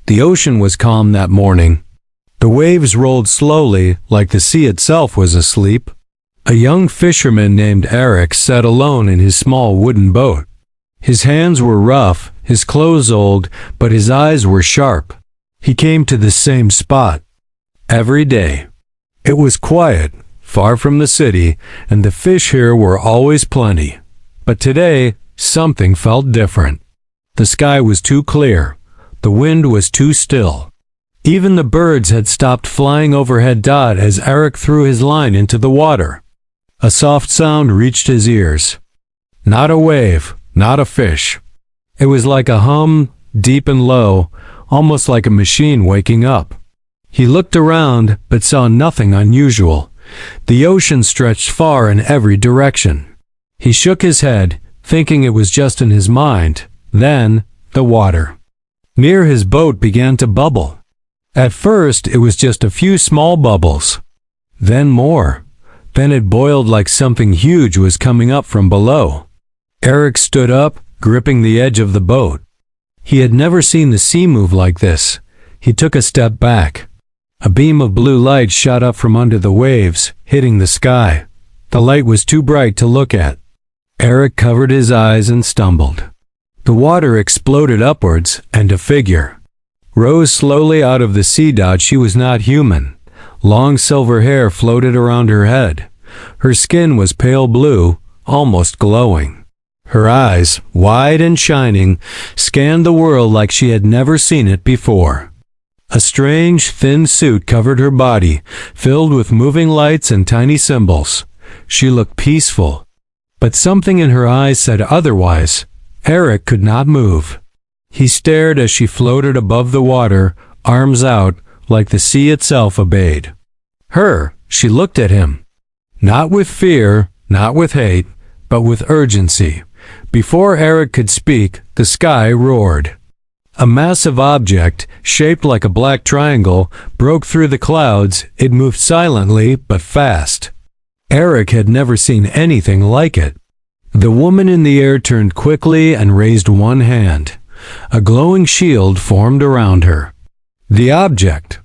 The ocean was calm that morning. The waves rolled slowly, like the sea itself was asleep. A young fisherman named Eric sat alone in his small wooden boat. His hands were rough, his clothes old, but his eyes were sharp. He came to the same spot every day. It was quiet, far from the city, and the fish here were always plenty. But today, something felt different. The sky was too clear. The wind was too still. Even the birds had stopped flying overhead as Eric threw his line into the water. A soft sound reached his ears. Not a wave, not a fish. It was like a hum, deep and low, almost like a machine waking up. He looked around, but saw nothing unusual. The ocean stretched far in every direction. He shook his head, thinking it was just in his mind. Then, the water near his boat began to bubble. At first, it was just a few small bubbles. Then more. Then it boiled like something huge was coming up from below. Eric stood up, gripping the edge of the boat. He had never seen the sea move like this. He took a step back. A beam of blue light shot up from under the waves, hitting the sky. The light was too bright to look at. Eric covered his eyes and stumbled. The water exploded upwards, and a figure rose slowly out of the sea. She was not human. Long silver hair floated around her head. Her skin was pale blue, almost glowing. Her eyes, wide and shining, scanned the world like she had never seen it before. A strange, thin suit covered her body, filled with moving lights and tiny symbols. She looked peaceful, but something in her eyes said otherwise. Eric could not move. He stared as she floated above the water, arms out, like the sea itself obeyed her. She looked at him. Not with fear, not with hate, but with urgency. Before Eric could speak, the sky roared. A massive object, shaped like a black triangle, broke through the clouds. It moved silently, but fast. Eric had never seen anything like it. The woman in the air turned quickly and raised one hand. A glowing shield formed around her. The object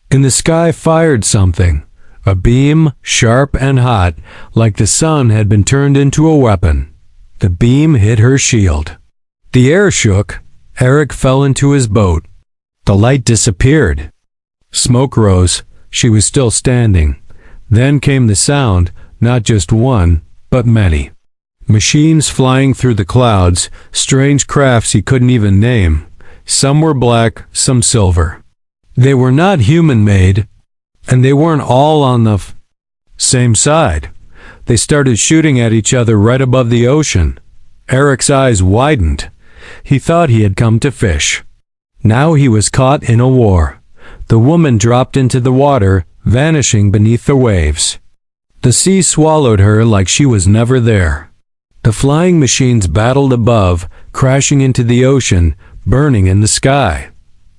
in the sky fired something. A beam, sharp and hot, like the sun had been turned into a weapon. The beam hit her shield. The air shook. Eric fell into his boat. The light disappeared. Smoke rose. She was still standing. Then came the sound, not just one, but many. Machines flying through the clouds, strange crafts he couldn't even name. Some were black, some silver. They were not human-made, and they weren't all on the same side. They started shooting at each other right above the ocean. Eric's eyes widened. He thought he had come to fish. Now he was caught in a war. The woman dropped into the water, vanishing beneath the waves. The sea swallowed her like she was never there. The flying machines battled above, crashing into the ocean, burning in the sky.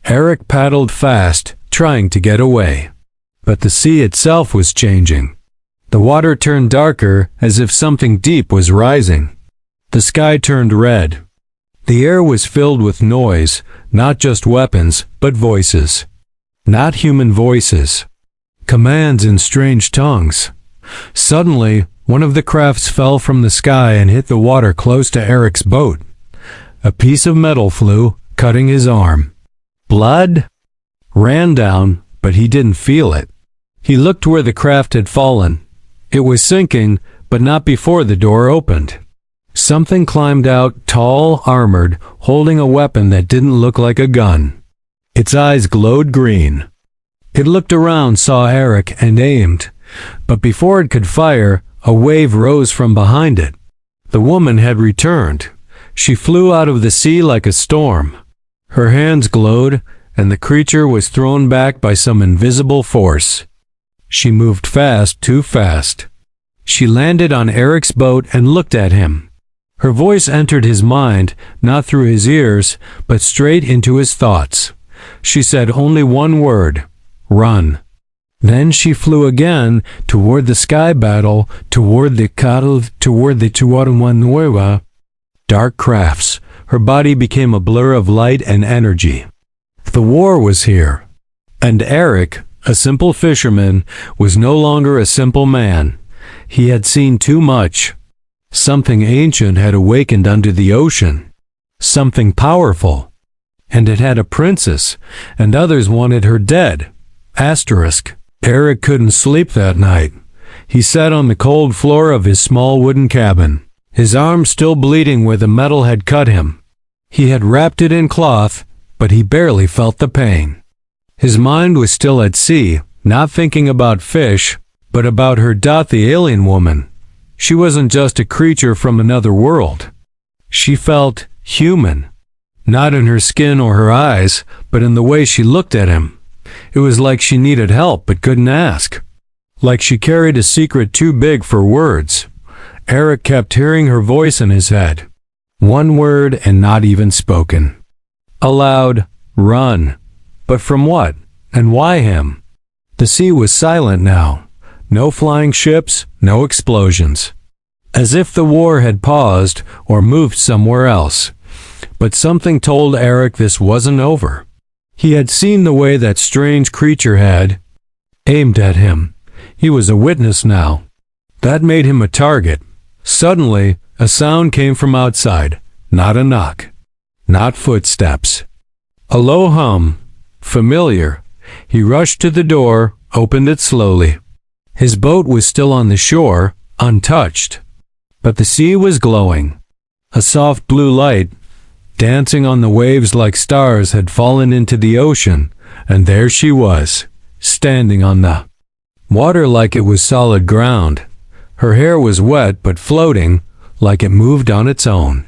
Eric paddled fast, trying to get away. But the sea itself was changing. The water turned darker, as if something deep was rising. The sky turned red. The air was filled with noise, not just weapons, but voices. Not human voices. Commands in strange tongues. Suddenly, one of the crafts fell from the sky and hit the water close to Eric's boat. A piece of metal flew, cutting his arm. Blood ran down, but he didn't feel it. He looked where the craft had fallen. It was sinking, but not before the door opened. Something climbed out, tall, armored, holding a weapon that didn't look like a gun. Its eyes glowed green. It looked around, saw Eric, and aimed. But before it could fire, a wave rose from behind it. The woman had returned. She flew out of the sea like a storm. Her hands glowed, and the creature was thrown back by some invisible force. She moved fast, too fast. She landed on Eric's boat and looked at him. Her voice entered his mind, not through his ears, but straight into his thoughts. She said only one word: run. Then she flew again toward the sky battle, toward the cattle, toward the Nueva. Dark crafts. Her body became a blur of light and energy. The war was here. And Eric, a simple fisherman, was no longer a simple man. He had seen too much. Something ancient had awakened under the ocean. Something powerful. And it had a princess, and others wanted her dead. Eric couldn't sleep that night. He sat on the cold floor of his small wooden cabin, his arm still bleeding where the metal had cut him. He had wrapped it in cloth, but he barely felt the pain. His mind was still at sea, not thinking about fish, but about her, the alien woman. She wasn't just a creature from another world. She felt human. Not in her skin or her eyes, but in the way she looked at him. It was like she needed help but couldn't ask. Like she carried a secret too big for words. Eric kept hearing her voice in his head. One word and not even spoken. Aloud, run. But from what? And why him? The sea was silent now. No flying ships, no explosions. As if the war had paused or moved somewhere else. But something told Eric this wasn't over. He had seen the way that strange creature had aimed at him. He was a witness now. That made him a target. Suddenly, a sound came from outside. Not a knock. Not footsteps. A low hum. Familiar. He rushed to the door, opened it slowly. His boat was still on the shore, untouched. But the sea was glowing. A soft blue light, dancing on the waves like stars, had fallen into the ocean, and there she was, standing on the water like it was solid ground. Her hair was wet but floating, like it moved on its own.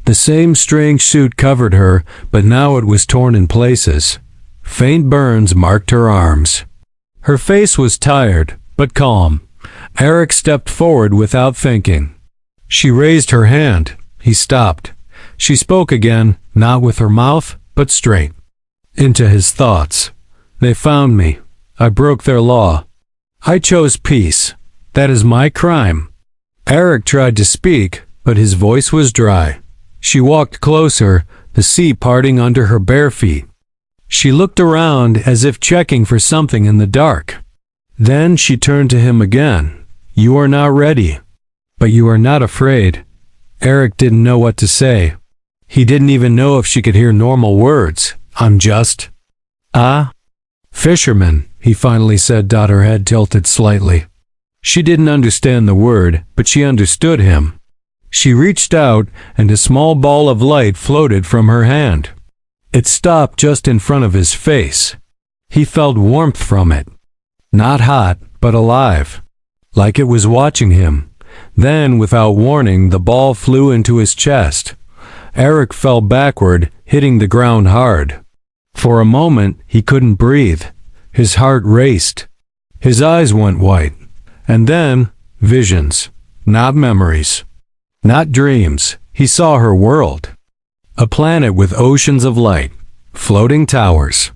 The same strange suit covered her, but now it was torn in places. Faint burns marked her arms. Her face was tired, but calm. Eric stepped forward without thinking. She raised her hand. He stopped. She spoke again, not with her mouth, but straight into his thoughts. They found me. I broke their law. I chose peace. That is my crime. Eric tried to speak, but his voice was dry. She walked closer, the sea parting under her bare feet. She looked around as if checking for something in the dark. Then she turned to him again. You are not ready. But you are not afraid. Eric didn't know what to say. He didn't even know if she could hear normal words. I'm just fisherman, he finally said. Her head tilted slightly. She didn't understand the word, but she understood him. She reached out, and a small ball of light floated from her hand. It stopped just in front of his face. He felt warmth from it. Not hot, but alive. Like it was watching him. Then, without warning, the ball flew into his chest. Eric fell backward, hitting the ground hard. For a moment, he couldn't breathe. His heart raced. His eyes went white. And then, visions. Not memories. Not dreams. He saw her world. A planet with oceans of light. Floating towers.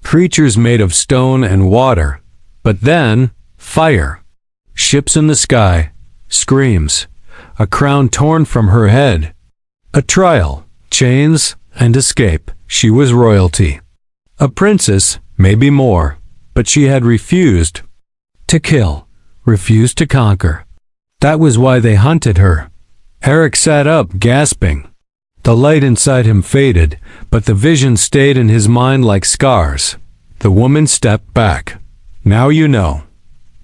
Creatures made of stone and water. But then, fire. Ships in the sky. Screams. A crown torn from her head. A trial. Chains and escape. She was royalty. A princess, maybe more. But she had refused to kill. Refused to conquer. That was why they hunted her. Eric sat up, gasping. The light inside him faded, but the vision stayed in his mind like scars. The woman stepped back. Now you know.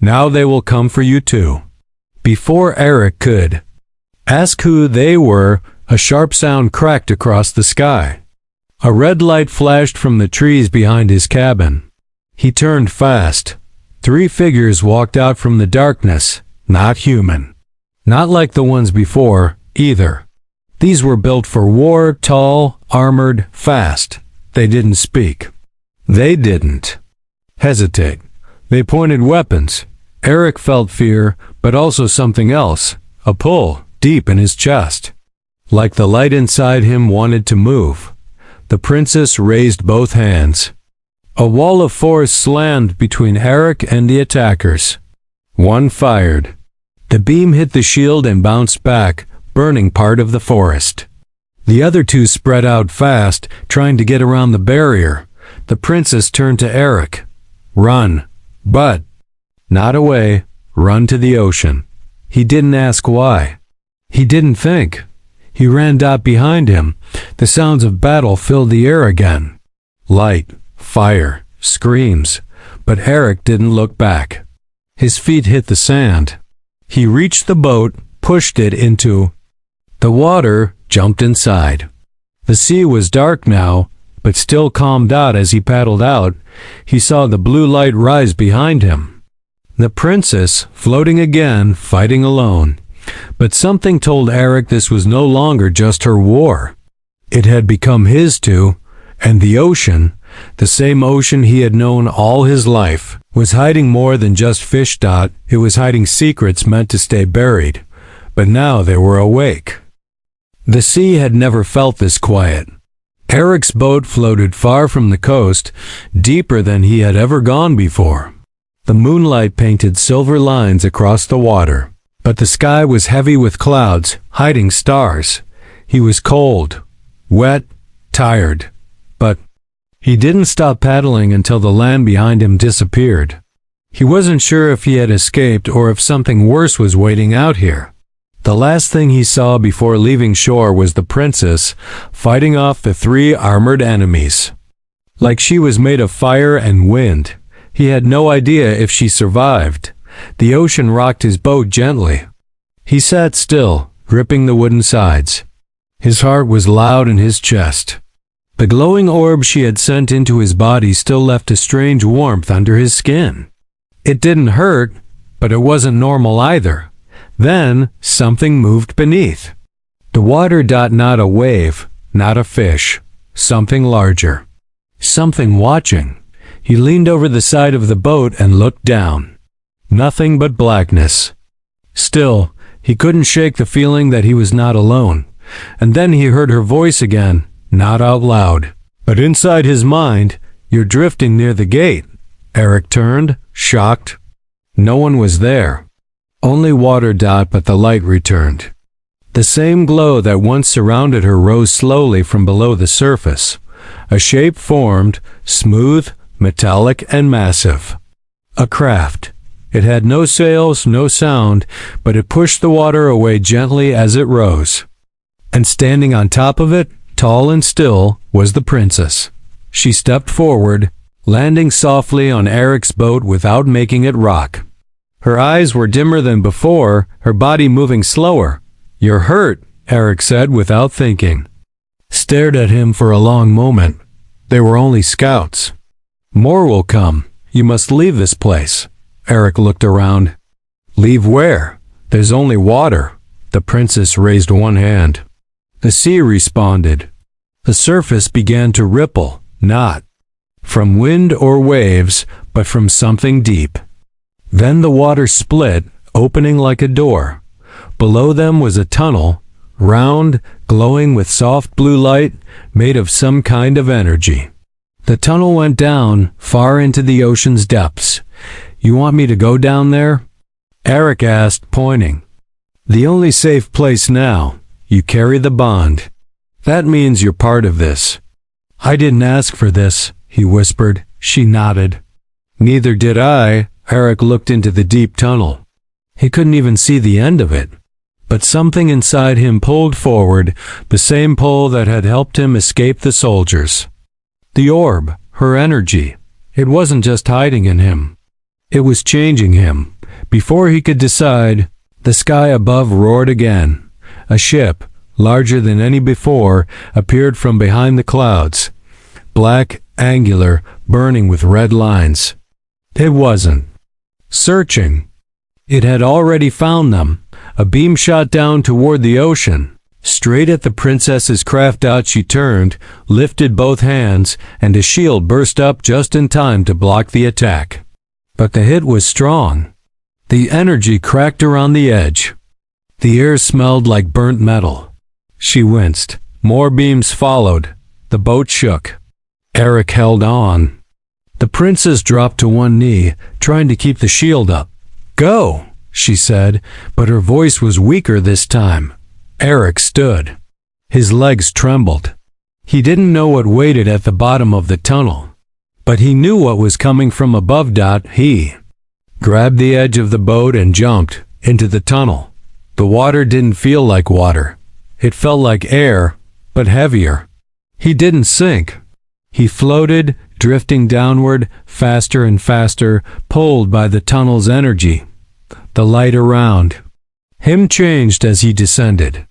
Now they will come for you too. Before Eric could ask who they were, a sharp sound cracked across the sky. A red light flashed from the trees behind his cabin. He turned fast. 3 figures walked out from the darkness, not human. Not like the ones before, either. These were built for war, tall, armored, fast. They didn't speak. They didn't hesitate. They pointed weapons. Eric felt fear, but also something else, a pull deep in his chest. Like the light inside him wanted to move. The princess raised both hands. A wall of force slammed between Eric and the attackers. One fired. The beam hit the shield and bounced back, burning part of the forest. The other 2 spread out fast, trying to get around the barrier. The princess turned to Eric. Run. But not away. Run to the ocean. He didn't ask why. He didn't think. He ran behind him. The sounds of battle filled the air again. Light, fire, screams. But Eric didn't look back. His feet hit the sand. He reached the boat, pushed it into the water, jumped inside. The sea was dark now, but still calmed out as he paddled out. He saw the blue light rise behind him. The princess, floating again, fighting alone. But something told Eric this was no longer just her war. It had become his too, and the ocean, the same ocean he had known all his life, was hiding more than just fish. It was hiding secrets meant to stay buried. But now they were awake. The sea had never felt this quiet. Eric's boat floated far from the coast, deeper than he had ever gone before. The moonlight painted silver lines across the water, but the sky was heavy with clouds, hiding stars. He was cold, wet, tired, but he didn't stop paddling until the land behind him disappeared. He wasn't sure if he had escaped or if something worse was waiting out here. The last thing he saw before leaving shore was the princess fighting off the 3 armored enemies. Like she was made of fire and wind, he had no idea if she survived. The ocean rocked his boat gently. He sat still, gripping the wooden sides. His heart was loud in his chest. The glowing orb she had sent into his body still left a strange warmth under his skin. It didn't hurt, but it wasn't normal either. Then something moved beneath. The water. Not a wave, not a fish. Something larger. Something watching. He leaned over the side of the boat and looked down. Nothing but blackness. Still, he couldn't shake the feeling that he was not alone. And then he heard her voice again, not out loud, but inside his mind. You're drifting near the gate. Eric turned, shocked. No one was there. Only water. But the light returned. The same glow that once surrounded her rose slowly from below the surface. A shape formed, smooth, metallic, and massive. A craft. It had no sails, no sound, but it pushed the water away gently as it rose. And standing on top of it, tall and still, was the princess. She stepped forward, landing softly on Eric's boat without making it rock. Her eyes were dimmer than before, her body moving slower. You're hurt, Eric said without thinking. Stared at him for a long moment. They were only scouts. More will come. You must leave this place. Eric looked around. Leave where? There's only water. The princess raised one hand. The sea responded. The surface began to ripple, not from wind or waves, but from something deep. Then the water split, opening like a door. Below them was a tunnel, round, glowing with soft blue light, made of some kind of energy. The tunnel went down, far into the ocean's depths. You want me to go down there? Eric asked, pointing. The only safe place now. You carry the bond. That means you're part of this. I didn't ask for this, he whispered. She nodded. Neither did I. Eric looked into the deep tunnel. He couldn't even see the end of it. But something inside him pulled forward, the same pull that had helped him escape the soldiers. The orb, her energy. It wasn't just hiding in him. It was changing him. Before he could decide, the sky above roared again. A ship, larger than any before, appeared from behind the clouds. Black, angular, burning with red lines. It wasn't searching. It had already found them. A beam shot down toward the ocean. Straight at the princess's craft. She turned, lifted both hands, and a shield burst up just in time to block the attack. But the hit was strong. The energy cracked around the edge. The air smelled like burnt metal. She winced. More beams followed. The boat shook. Eric held on. The princess dropped to one knee, trying to keep the shield up. Go, she said, but her voice was weaker this time. Eric stood. His legs trembled. He didn't know what waited at the bottom of the tunnel. But he knew what was coming from above. He grabbed the edge of the boat and jumped into the tunnel. The water didn't feel like water. It felt like air, but heavier. He didn't sink. He floated, drifting downward, faster and faster, pulled by the tunnel's energy. The light around him changed as he descended.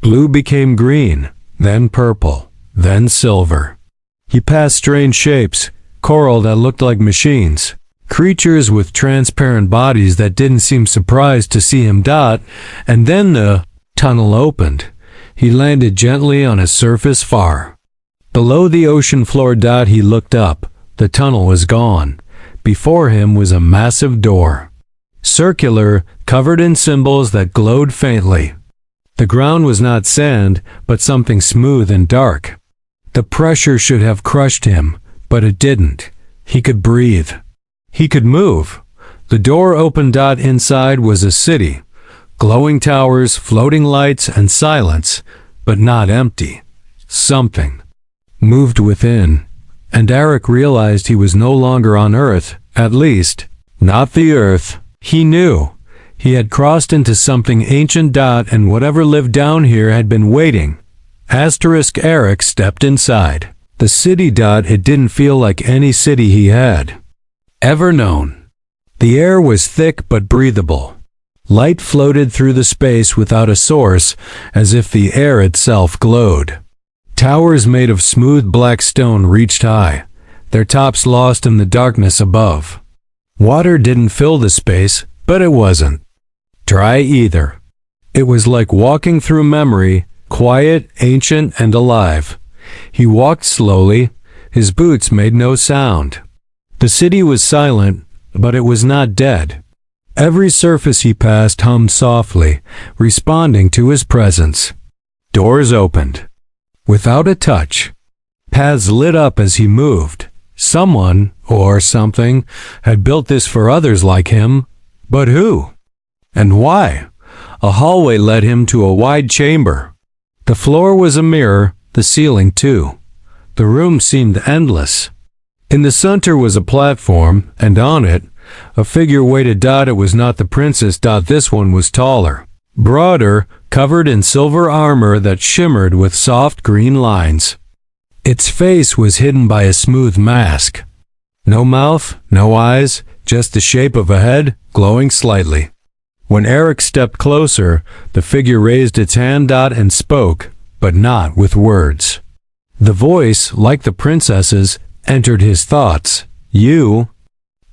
Blue became green, then purple, then silver. He passed strange shapes, coral that looked like machines, creatures with transparent bodies that didn't seem surprised to see him. And then the tunnel opened. He landed gently on a surface far below the ocean floor. He looked up. The tunnel was gone. Before him was a massive door, circular, covered in symbols that glowed faintly. The ground was not sand, but something smooth and dark. The pressure should have crushed him, but it didn't. He could breathe. He could move. The door opened. Inside was a city. Glowing towers, floating lights, and silence, but not empty. Something moved within, and Eric realized he was no longer on Earth, at least, not the Earth he knew. He had crossed into something ancient. And whatever lived down here had been waiting. Eric stepped inside the city. It didn't feel like any city he had ever known. The air was thick but breathable. Light floated through the space without a source, as if the air itself glowed. Towers made of smooth black stone reached high, their tops lost in the darkness above. Water didn't fill the space, but it wasn't dry either. It was like walking through memory, quiet, ancient, and alive. He walked slowly. His boots made no sound. The city was silent, but it was not dead. Every surface he passed hummed softly, responding to his presence. Doors opened without a touch. Paths lit up as he moved. Someone, or something, had built this for others like him. But who? And why? A hallway led him to a wide chamber. The floor was a mirror, the ceiling too. The room seemed endless. In the center was a platform, and on it, a figure waited. It was not the princess. This one was taller, broader, covered in silver armor that shimmered with soft green lines. Its face was hidden by a smooth mask. No mouth, no eyes, just the shape of a head, glowing slightly. When Eric stepped closer, the figure raised its hand. And spoke, but not with words. The voice, like the princess's, entered his thoughts. You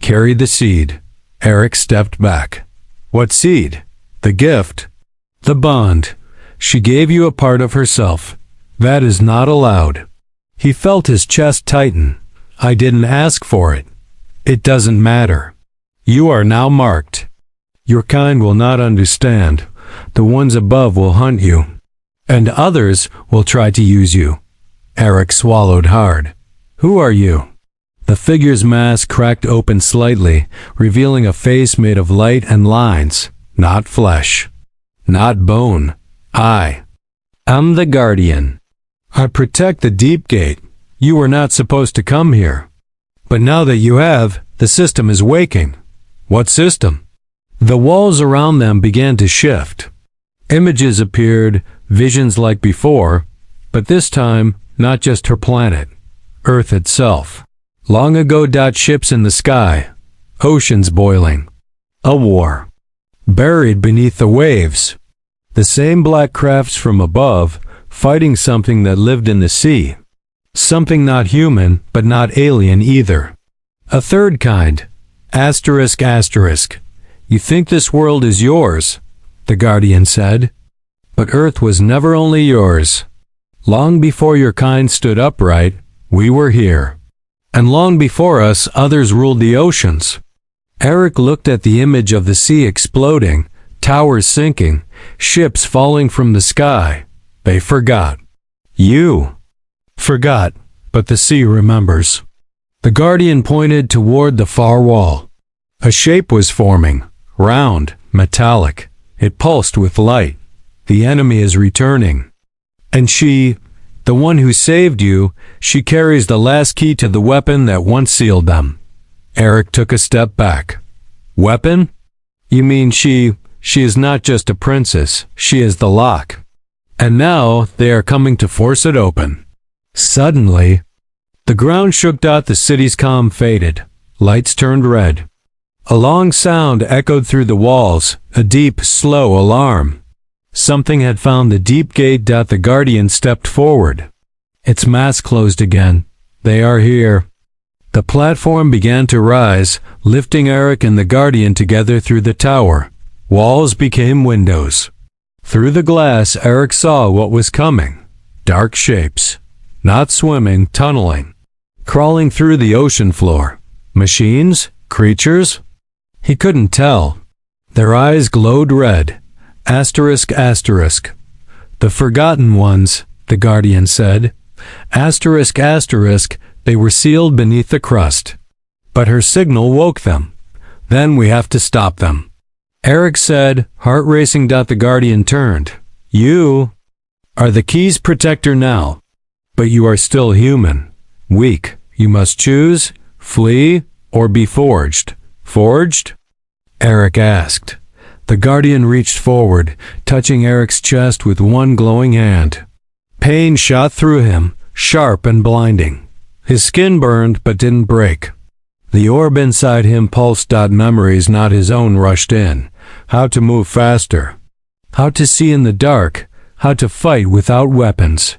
carried the seed. Eric stepped back. What seed? The gift. The bond. She gave you a part of herself. That is not allowed. He felt his chest tighten. I didn't ask for it. It doesn't matter. You are now marked. Your kind will not understand. The ones above will hunt you, and others will try to use you. Eric swallowed hard. Who are you? The figure's mask cracked open slightly, revealing a face made of light and lines, not flesh, not bone. I am the Guardian. I protect the Deep Gate. You were not supposed to come here. But now that you have, the system is waking. What system? The walls around them began to shift. Images appeared, visions like before, but this time, not just her planet, Earth itself. Long ago. Ships in the sky, oceans boiling, a war. Buried beneath the waves. The same black crafts from above, fighting something that lived in the sea. Something not human, but not alien either. A third kind. Asterisk. You think this world is yours, the Guardian said. But Earth was never only yours. Long before your kind stood upright, we were here. And long before us, others ruled the oceans. Eric looked at the image of the sea exploding, towers sinking, ships falling from the sky. They forgot. You forgot, but the sea remembers. The Guardian pointed toward the far wall. A shape was forming, round, metallic. It pulsed with light. The enemy is returning. And she The one who saved you, she carries the last key to the weapon that once sealed them. Eric took a step back. Weapon? You mean she is not just a princess, she is the lock. And now they are coming to force it open. Suddenly, the ground shook. The city's calm faded. Lights turned red. A long sound echoed through the walls, a deep, slow alarm. Something had found the deep gate. The Guardian stepped forward. Its mask closed again. They are here. The platform began to rise, lifting Eric and the Guardian together through the tower. Walls became windows. Through the glass, Eric saw what was coming. Dark shapes. Not swimming, tunneling. Crawling through the ocean floor. Machines? Creatures? He couldn't tell. Their eyes glowed red. Asterisk, asterisk. The forgotten ones, the Guardian said. Asterisk, asterisk. They were sealed beneath the crust. But her signal woke them. Then we have to stop them. Eric said, heart racing. The Guardian turned. You are the key's protector now. But you are still human. Weak. You must choose, flee, or be forged. Forged? Eric asked. The Guardian reached forward, touching Eric's chest with one glowing hand. Pain shot through him, sharp and blinding. His skin burned but didn't break. The orb inside him pulsed. Memories not his own rushed in. How to move faster. How to see in the dark. How to fight without weapons.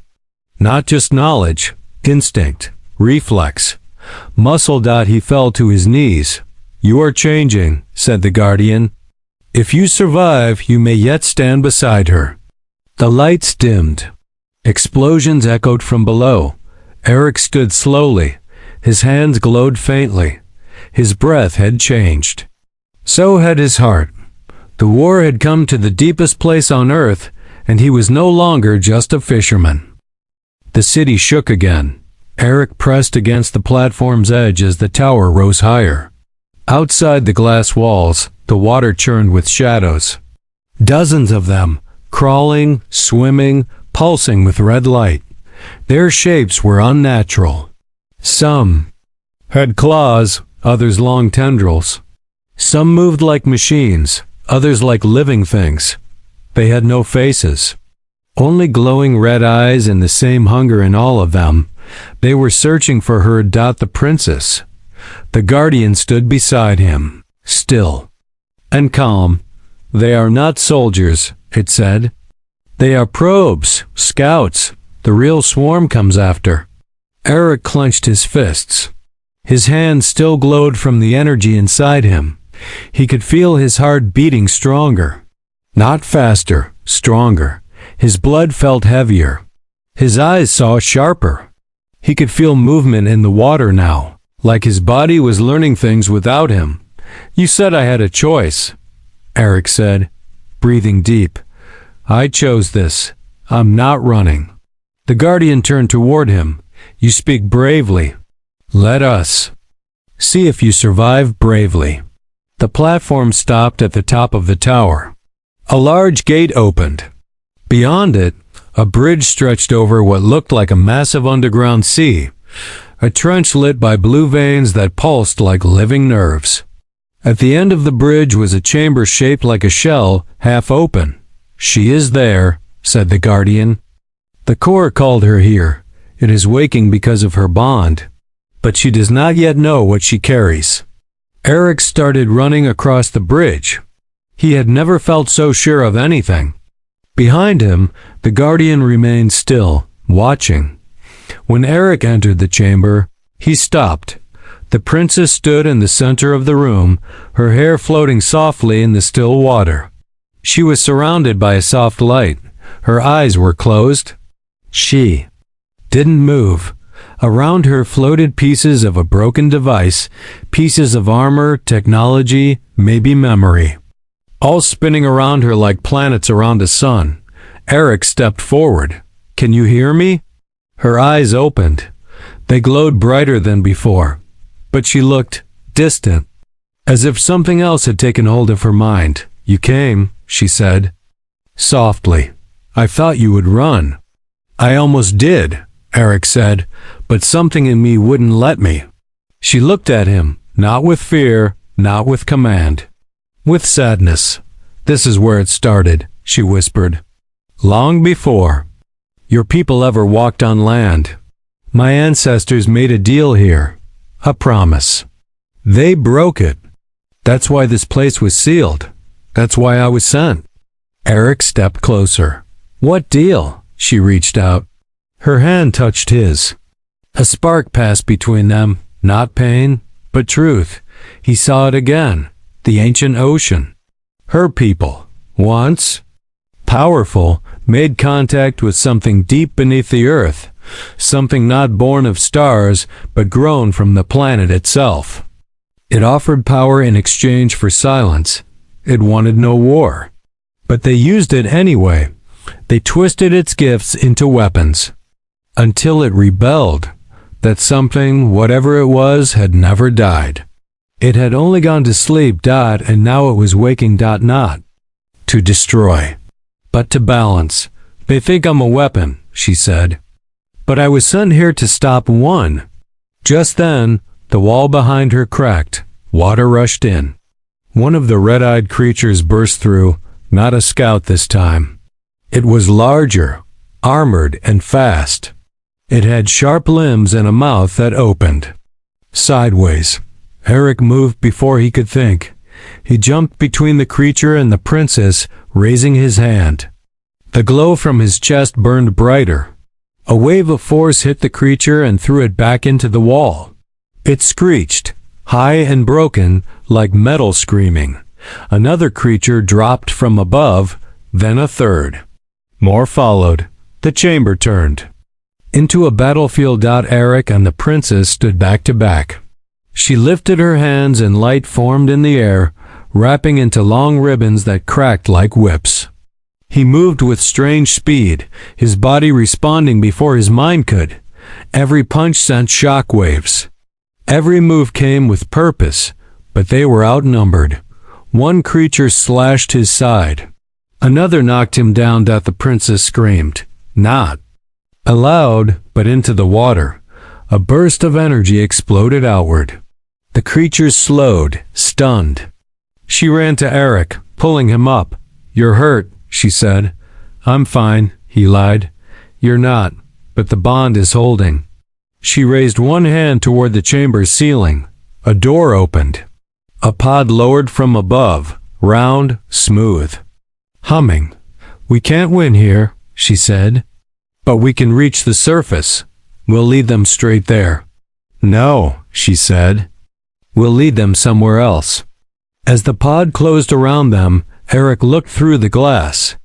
Not just knowledge, instinct, reflex. Muscle. He fell to his knees. You are changing, said the Guardian. If you survive, you may yet stand beside her. The lights dimmed. Explosions echoed from below. Eric stood slowly. His hands glowed faintly. His breath had changed. So had his heart. The war had come to the deepest place on earth, and he was no longer just a fisherman. The city shook again. Eric pressed against the platform's edge as the tower rose higher. Outside the glass walls, the water churned with shadows. Dozens of them, crawling, swimming, pulsing with red light. Their shapes were unnatural. Some had claws, others long tendrils. Some moved like machines, others like living things. They had no faces. Only glowing red eyes and the same hunger in all of them. They were searching for her. The princess. The Guardian stood beside him, still and calm. They are not soldiers, it said. They are probes, scouts. The real swarm comes after. Eric clenched his fists. His hands still glowed from the energy inside him. He could feel his heart beating stronger. Not faster, stronger. His blood felt heavier. His eyes saw sharper. He could feel movement in the water now, like his body was learning things without him. You said I had a choice, Eric said, breathing deep. I chose this. I'm not running. The Guardian turned toward him. You speak bravely. Let us see if you survive bravely. The platform stopped at the top of the tower. A large gate opened. Beyond it, a bridge stretched over what looked like a massive underground sea, a trench lit by blue veins that pulsed like living nerves. At the end of the bridge was a chamber shaped like a shell, half open. She is there, said the Guardian. The core called her here. It is waking because of her bond. But she does not yet know what she carries. Eric started running across the bridge. He had never felt so sure of anything. Behind him, the Guardian remained still, watching. When Eric entered the chamber, he stopped. The princess stood in the center of the room, her hair floating softly in the still water. She was surrounded by a soft light. Her eyes were closed. She didn't move. Around her floated pieces of a broken device, pieces of armor, technology, maybe memory. All spinning around her like planets around a sun. Eric stepped forward. Can you hear me? Her eyes opened. They glowed brighter than before. But she looked distant, as if something else had taken hold of her mind. You came, she said. Softly. I thought you would run. I almost did, Eric said, but something in me wouldn't let me. She looked at him, not with fear, not with command. With sadness. This is where it started, she whispered. Long before your people ever walked on land. My ancestors made a deal here. A promise. They broke it. That's why this place was sealed. That's why I was sent. Eric stepped closer. What deal? She reached out. Her hand touched his. A spark passed between them, not pain, but truth. He saw it again. The ancient ocean. Her people, once powerful, made contact with something deep beneath the earth, something not born of stars, but grown from the planet itself. It offered power in exchange for silence. It wanted no war. But they used it anyway. They twisted its gifts into weapons. Until it rebelled. That something, whatever it was, had never died. It had only gone to sleep, and now it was waking, not to destroy, but to balance. They think I'm a weapon, she said. But I was sent here to stop one. Just then, the wall behind her cracked. Water rushed in. One of the red-eyed creatures burst through, not a scout this time. It was larger, armored, and fast. It had sharp limbs and a mouth that opened sideways. Eric moved before he could think. He jumped between the creature and the princess, raising his hand. The glow from his chest burned brighter. A wave of force hit the creature and threw it back into the wall. It screeched, high and broken, like metal screaming. Another creature dropped from above, then a third. More followed. The chamber turned into a battlefield. Eric and the princess stood back to back. She lifted her hands and light formed in the air, wrapping into long ribbons that cracked like whips. He moved with strange speed, his body responding before his mind could. Every punch sent shock waves. Every move came with purpose, but they were outnumbered. One creature slashed his side. Another knocked him down. The princess screamed, not aloud, but into the water. A burst of energy exploded outward. The creatures slowed, stunned. She ran to Eric, pulling him up. You're hurt, she said. I'm fine, he lied. You're not, but the bond is holding. She raised one hand toward the chamber's ceiling. A door opened. A pod lowered from above, round, smooth. Humming. We can't win here, she said. But we can reach the surface. We'll lead them straight there. No, she said. We'll lead them somewhere else. As the pod closed around them, Eric looked through the glass.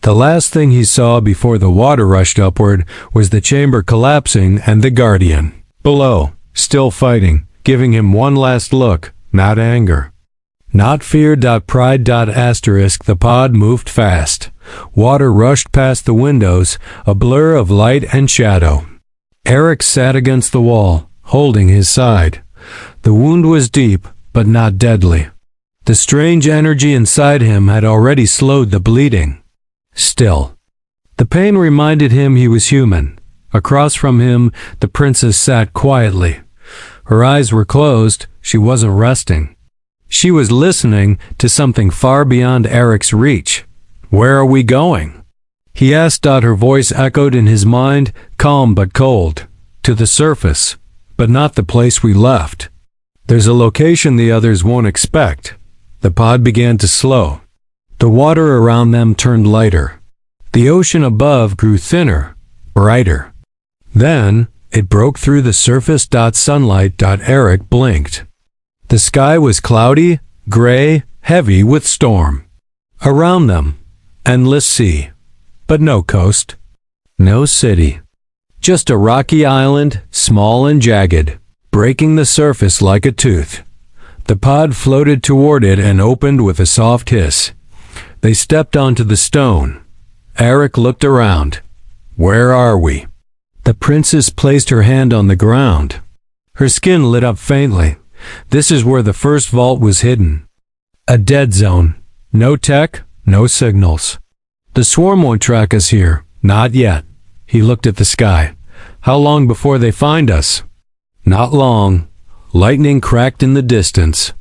The last thing he saw before the water rushed upward was the chamber collapsing and the guardian below, still fighting, giving him one last look, not anger. Not fear. Pride. Asterisk. The pod moved fast. Water rushed past the windows, a blur of light and shadow. Eric sat against the wall, holding his side. The wound was deep, but not deadly. The strange energy inside him had already slowed the bleeding. Still, the pain reminded him he was human. Across from him, the princess sat quietly. Her eyes were closed. She wasn't resting. She was listening to something far beyond Eric's reach. Where are we going? He asked. Her voice echoed in his mind, calm but cold. To the surface, but not the place we left. There's a location the others won't expect. The pod began to slow. The water around them turned lighter. The ocean above grew thinner, brighter. Then, it broke through the surface. Sunlight. Eric blinked. The sky was cloudy, gray, heavy with storm. Around them, endless sea. But no coast. No city. Just a rocky island, small and jagged, breaking the surface like a tooth. The pod floated toward it and opened with a soft hiss. They stepped onto the stone. Eric looked around. Where are we? The princess placed her hand on the ground. Her skin lit up faintly. This is where the first vault was hidden. A dead zone. No tech, no signals. The swarm won't track us here. Not yet. He looked at the sky. How long before they find us? Not long. Lightning cracked in the distance.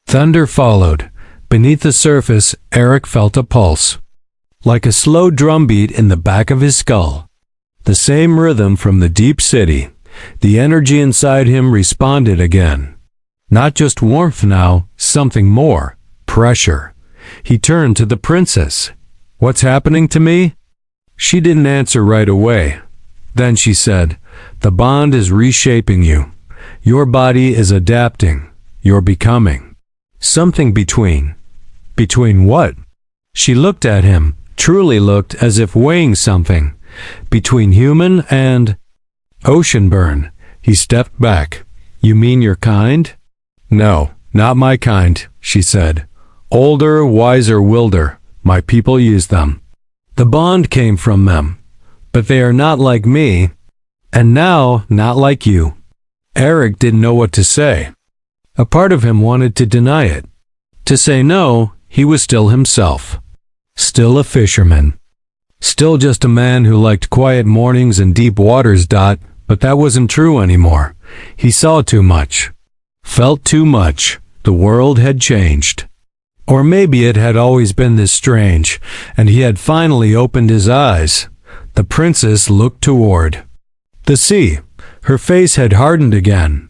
Thunder followed. Beneath the surface, Eric felt a pulse. Like a slow drumbeat in the back of his skull. The same rhythm from the deep city. The energy inside him responded again. Not just warmth now, something more. Pressure. He turned to the princess. What's happening to me? She didn't answer right away. Then she said, the bond is reshaping you. Your body is adapting. You're becoming. Something between. Between what? She looked at him, truly looked as if weighing something. Between human and ocean burn. He stepped back. You mean your kind? No, not my kind, she said. Older, wiser, wilder. My people use them. The bond came from them. But they are not like me. And now, not like you. Eric didn't know what to say. A part of him wanted to deny it. To say no, he was still himself. Still a fisherman. Still just a man who liked quiet mornings and deep waters. But that wasn't true anymore. He saw too much. Felt too much. The world had changed. Or maybe it had always been this strange, and he had finally opened his eyes. The princess looked toward the sea. Her face had hardened again.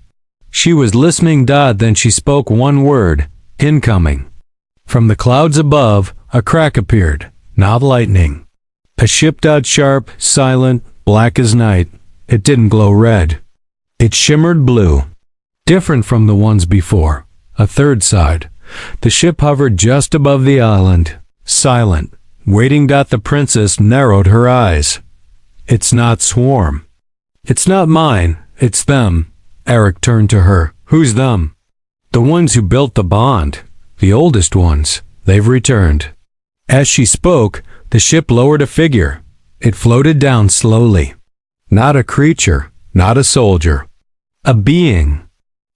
She was listening. Then she spoke one word. Incoming. From the clouds above, a crack appeared. Not lightning. A ship. Sharp, silent, black as night. It didn't glow red. It shimmered blue. Different from the ones before. A third side. The ship hovered just above the island. Silent. Waiting. The princess narrowed her eyes. It's not Swarm. It's not mine. It's them. Eric turned to her. Who's them? The ones who built the bond. The oldest ones. They've returned. As she spoke, the ship lowered a figure. It floated down slowly. Not a creature. Not a soldier. A being.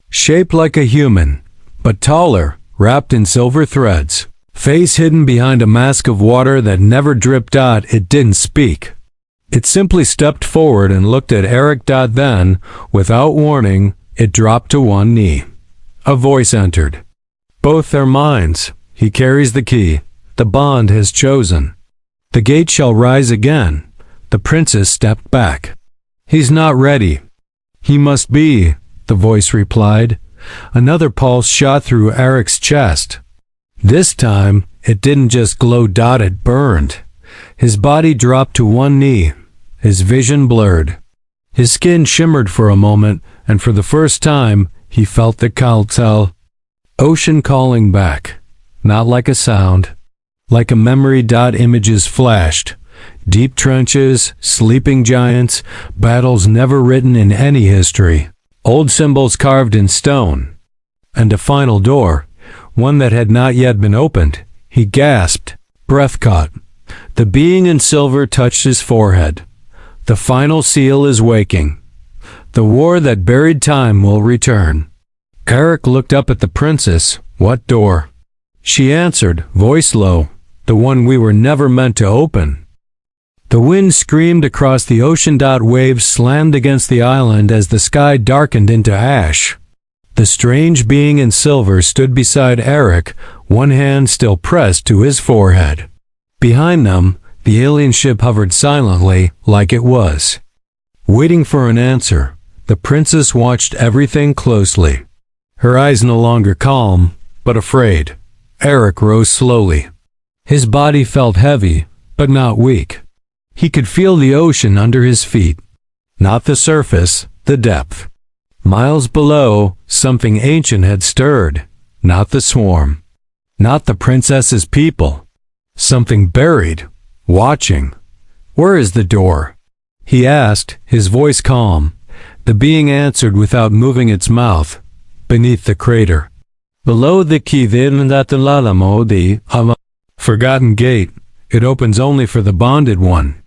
Shaped like a human, but taller, wrapped in silver threads. Face hidden behind a mask of water that never dripped. It didn't speak. It simply stepped forward and looked at Eric. Then, without warning, it dropped to one knee. A voice entered. Both their minds. He carries the key. The bond has chosen. The gate shall rise again. The princess stepped back. He's not ready. He must be, the voice replied. Another pulse shot through Eric's chest. This time, it didn't just glow. It burned. His body dropped to one knee. His vision blurred. His skin shimmered for a moment, and for the first time, he felt the Kaltel. Ocean calling back. Not like a sound. Like a memory. Images flashed. Deep trenches, sleeping giants, battles never written in any history. Old symbols carved in stone. And a final door, one that had not yet been opened. He gasped, breath caught. The being in silver touched his forehead. The final seal is waking. The war that buried time will return. Eric looked up at the princess. What door? She answered, voice low. The one we were never meant to open. The wind screamed across the ocean. Waves slammed against the island as the sky darkened into ash. The strange being in silver stood beside Eric, one hand still pressed to his forehead. Behind them, the alien ship hovered silently, like it was. Waiting for an answer, the princess watched everything closely. Her eyes no longer calm, but afraid. Eric rose slowly. His body felt heavy, but not weak. He could feel the ocean under his feet. Not the surface, the depth. Miles below, something ancient had stirred. Not the swarm. Not the princess's people. Something buried, watching. Where is the door? He asked, his voice calm. The being answered without moving its mouth. Beneath the crater. Below the key the forgotten gate. It opens only for the bonded one.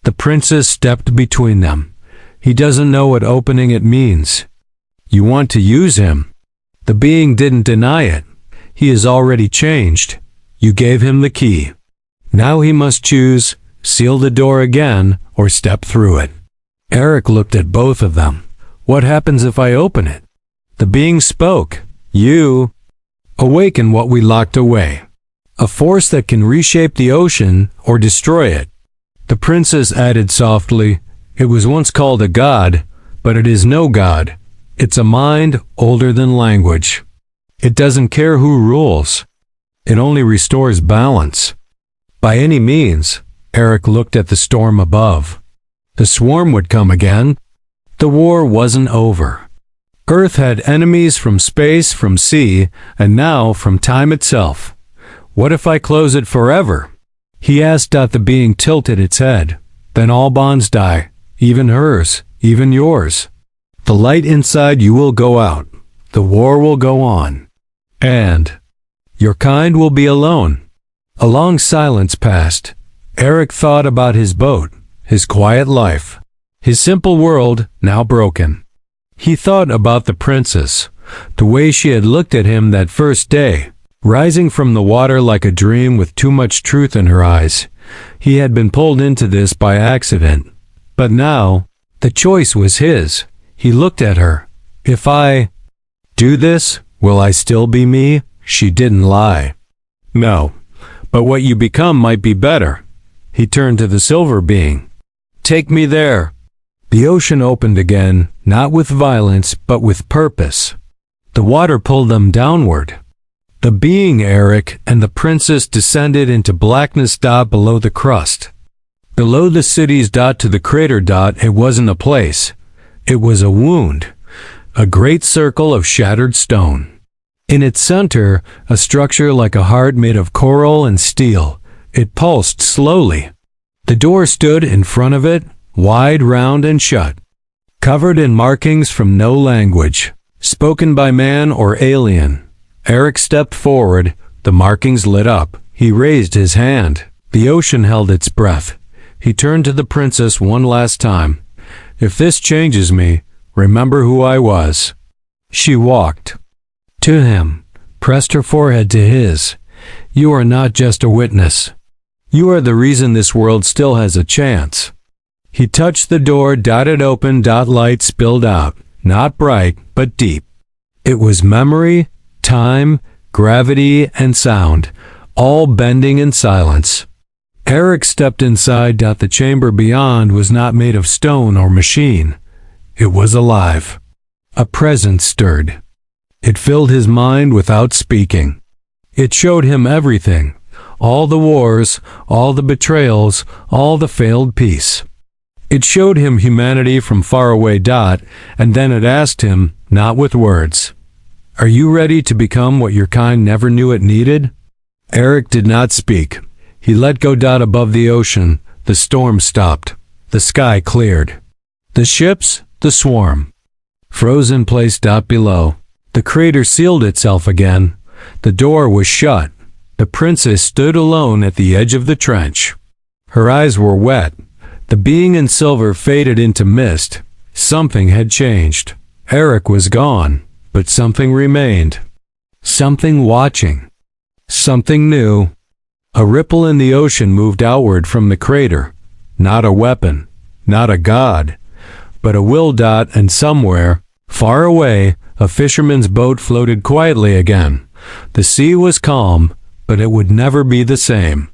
The princess stepped between them. He doesn't know what opening it means. You want to use him. The being didn't deny it. He is already changed. You gave him the key. Now he must choose seal the door again, or step through it. Eric looked at both of them. What happens if I open it? The being spoke. You awaken what we locked away. A force that can reshape the ocean or destroy it. The princess added softly, It was once called a god, but it is no god. It's a mind older than language. It doesn't care who rules. It only restores balance. By any means, Eric looked at the storm above. The swarm would come again. The war wasn't over. Earth had enemies from space, from sea, and now from time itself. What if I close it forever? He asked. The being tilted its head. Then all bonds die, even hers, even yours. The light inside you will go out. The war will go on. And your kind will be alone. A long silence passed. Eric thought about his boat, his quiet life, his simple world now broken. He thought about the princess, the way she had looked at him that first day, rising from the water like a dream with too much truth in her eyes. He had been pulled into this by accident. But now, the choice was his. He looked at her. If I do this, will I still be me? She didn't lie. No, but what you become might be better. He turned to the silver being. Take me there. The ocean opened again, not with violence, but with purpose. The water pulled them downward. The being, Eric, and the princess descended into blackness below the crust. Below the cities to the crater it wasn't a place. It was a wound, a great circle of shattered stone. In its center, a structure like a heart made of coral and steel. It pulsed slowly. The door stood in front of it, wide, round, and shut, covered in markings from no language, spoken by man or alien. Eric stepped forward. The markings lit up. He raised his hand. The ocean held its breath. He turned to the princess one last time. If this changes me, remember who I was. She walked to him, pressed her forehead to his. You are not just a witness. You are the reason this world still has a chance. He touched the door. It opened. Light spilled out, not bright, but deep. It was memory, time, gravity, and sound, all bending in silence. Eric stepped inside. The chamber beyond was not made of stone or machine. It was alive. A presence stirred. It filled his mind without speaking. It showed him everything, all the wars, all the betrayals, all the failed peace. It showed him humanity from far away. And then it asked him, not with words, Are you ready to become what your kind never knew it needed? Eric did not speak. He let go. Above the ocean, the storm stopped. The sky cleared. The ships, the swarm, froze in place. Below, the crater sealed itself again. The door was shut. The princess stood alone at the edge of the trench. Her eyes were wet. The being in silver faded into mist. Something had changed. Eric was gone, but something remained. Something watching. Something new. A ripple in the ocean moved outward from the crater. Not a weapon, not a god, but a will. And somewhere, far away, a fisherman's boat floated quietly again. The sea was calm, but it would never be the same.